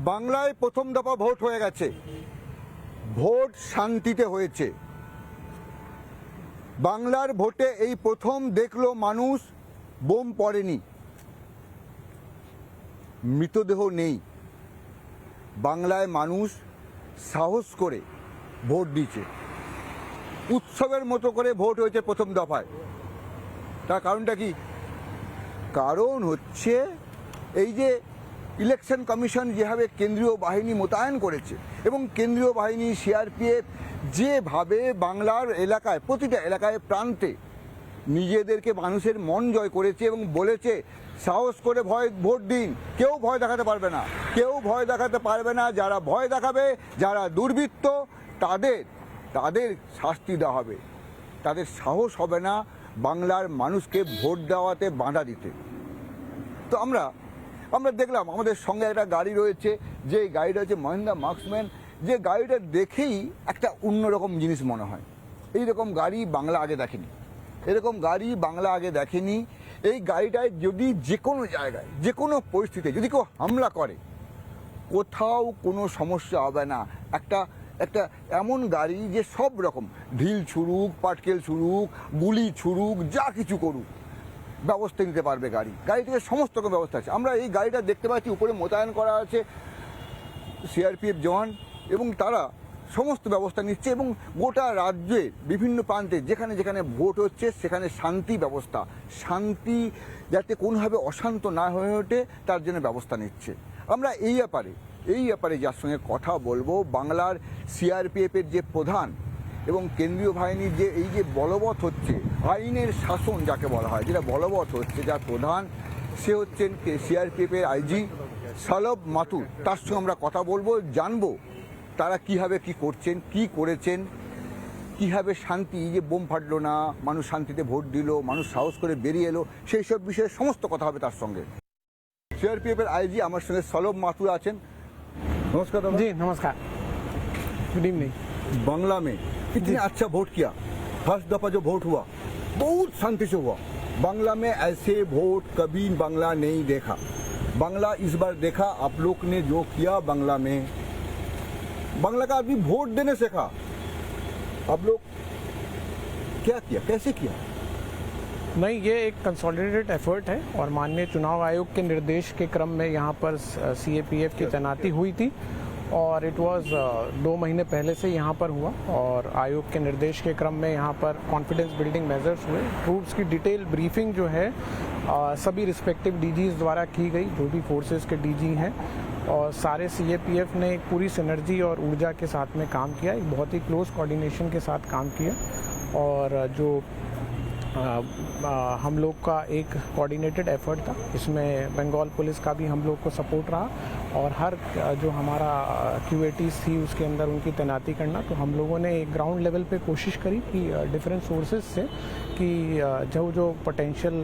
বাংলায় প্রথম দফা ভোট হয়ে গেছে, ভোট শান্তিতে হয়েছে। বাংলার ভোটে এই প্রথম দেখলো মানুষ বোম পড়েনি, মৃতদেহ নেই। বাংলায় মানুষ সাহস করে ভোট দিয়েছে, উৎসবের মতো করে ভোট হয়েছে প্রথম দফায়। তার কারণটা কি? কারণ হচ্ছে এই যে ইলেকশন কমিশন যেভাবে কেন্দ্রীয় বাহিনী মোতায়েন করেছে এবং কেন্দ্রীয় বাহিনী সিআরপিএফ যেভাবে বাংলার এলাকায়, প্রতিটা এলাকায়, প্রান্তে নিজেদেরকে মানুষের মন জয় করেছে এবং বলেছে সাহস করে ভোট দিন, কেউ ভয় দেখাতে পারবে না, কেউ ভয় দেখাতে পারবে না। যারা ভয় দেখাবে, যারা দুর্বৃত্ত, তাদের শাস্তি দেওয়া হবে। তাদের সাহস হবে না বাংলার মানুষকে ভোট দেওয়াতে বাধা দিতে। তো আমরা দেখলাম আমাদের সঙ্গে একটা গাড়ি রয়েছে, যে গাড়িটা হচ্ছে মহিন্দ্রা মার্কসম্যান, যে গাড়িটা দেখেই একটা অন্যরকম জিনিস মনে হয়। এইরকম গাড়ি বাংলা আগে দেখেনি, এরকম গাড়ি বাংলা আগে দেখেনি। এই গাড়িটায় যদি যে কোনো জায়গায়, যে কোনো পরিস্থিতিতে যদি কেউ হামলা করে, কোথাও কোনো সমস্যা হবে না। একটা এমন গাড়ি যে সব রকম ঢিল ছুড়ুক, পাটকেল ছুড়ুক, গুলি ছুড়ুক, যা কিছু করুক, ব্যবস্থা নিতে পারবে গাড়িটিতে সমস্ত রকম ব্যবস্থা আছে। আমরা এই গাড়িটা দেখতে পাচ্ছি, উপরে মোতায়েন করা আছে সিআরপিএফ জওয়ান, এবং তারা সমস্ত ব্যবস্থা নিচ্ছে এবং গোটা রাজ্যে বিভিন্ন প্রান্তে যেখানে যেখানে ভোট হচ্ছে সেখানে শান্তি যাতে কোনোভাবে অশান্ত না হয়ে ওঠে তার জন্য ব্যবস্থা নিচ্ছে। আমরা এই ব্যাপারে যার সঙ্গে কথা বলবো, বাংলার সিআরপিএফের যে প্রধান এবং কেন্দ্রীয় বাহিনীর যে এই যে বলবৎ হচ্ছে, আইনের শাসন যাকে বলা হয়, যেটা বলবৎ হচ্ছে, যার প্রধান সে হচ্ছেন সিআরপিএফের আইজি সলভ মাথুর। তার সঙ্গে আমরা কথা বলবো, জানবো তারা কীভাবে কী করছেন, কী করেছেন, কীভাবে শান্তি, যে বোম ফাটলো না, মানুষ শান্তিতে ভোট দিল, মানুষ সাহস করে বেরিয়ে এলো, সেই সব বিষয়ে সমস্ত কথা হবে তার সঙ্গে। সিআরপিএফের আইজি আমার সঙ্গে সলভ মাথুর আছেন। नमस्कार जी। नमस्कार, गुड इवनिंग। बांग्ला में इतने अच्छा वोट किया, फर्स्ट दफा जो वोट हुआ बहुत शांति से हुआ। बांग्ला में ऐसे वोट कभी बांग्ला नहीं देखा। बांग्ला इस बार देखा, आप लोग ने जो किया बांग्ला में, बांग्ला का आदमी वोट देने सीखा। आप लोग क्या किया, कैसे किया? नहीं, ये एक कंसोलिडेटेड एफर्ट है और माननीय चुनाव आयोग के निर्देश के क्रम में यहाँ पर सीएपीएफ की तैनाती हुई थी और इट वाज 2 महीने पहले से यहाँ पर हुआ और आयोग के निर्देश के क्रम में यहाँ पर कॉन्फिडेंस बिल्डिंग मेजर्स हुए। ट्रूप्स की डिटेल ब्रीफिंग जो है सभी रिस्पेक्टिव डीजीज द्वारा की गई, जो भी फोर्सेस के डीजी हैं, और सारे सीएपीएफ ने एक पूरी सिनर्जी और ऊर्जा के साथ में काम किया, एक बहुत ही क्लोज कोऑर्डिनेशन के साथ काम किया। और जो हम लोग का एक कोऑर्डिनेटेड एफर्ट था, इसमें बंगाल पुलिस का भी हम लोग को सपोर्ट रहा और हर जो हमारा क्यूएटीज थी उसके अंदर उनकी तैनाती करना। तो हम लोगों ने एक ग्राउंड लेवल पे कोशिश करी कि डिफरेंट सोर्सेज से कि जो पोटेंशियल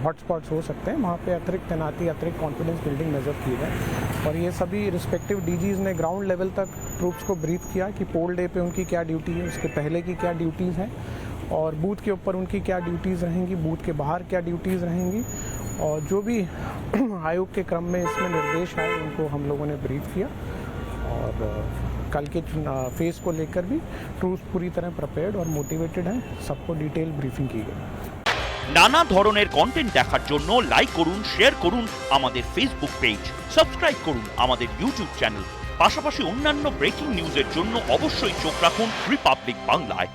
हॉटस्पॉट्स हो सकते हैं वहाँ पे अतिरिक्त तैनाती, अतिरिक्त कॉन्फिडेंस बिल्डिंग मेजर किए गए और ये सभी रिस्पेक्टिव डीजीज ने ग्राउंड लेवल तक ट्रूप्स को ब्रीफ किया कि पोल डे पे उनकी क्या ड्यूटी है, उसके पहले की क्या ड्यूटीज़ हैं और बूथ के ऊपर उनकी क्या ड्यूटीज़ रहेंगी, बूथ के बाहर क्या ड्यूटीज़ रहेंगी, और जो भी आयोग के क्रम में इसमें निर्देश आए उनको हम लोगों ने ब्रीफ किया। और कल के फेज़ को लेकर भी ट्रूप्स पूरी तरह प्रिपेयर्ड और मोटिवेटेड हैं, सबको डिटेल ब्रीफिंग की गई। নানা ধরনের কন্টেন্ট দেখার জন্য লাইক করুন, শেয়ার করুন আমাদের ফেসবুক পেজ, সাবস্ক্রাইব করুন আমাদের ইউটিউব চ্যানেল। পাশাপাশি অন্যান্য ব্রেকিং নিউজের জন্য অবশ্যই চোখ রাখুন রিপাবলিক বাংলায়।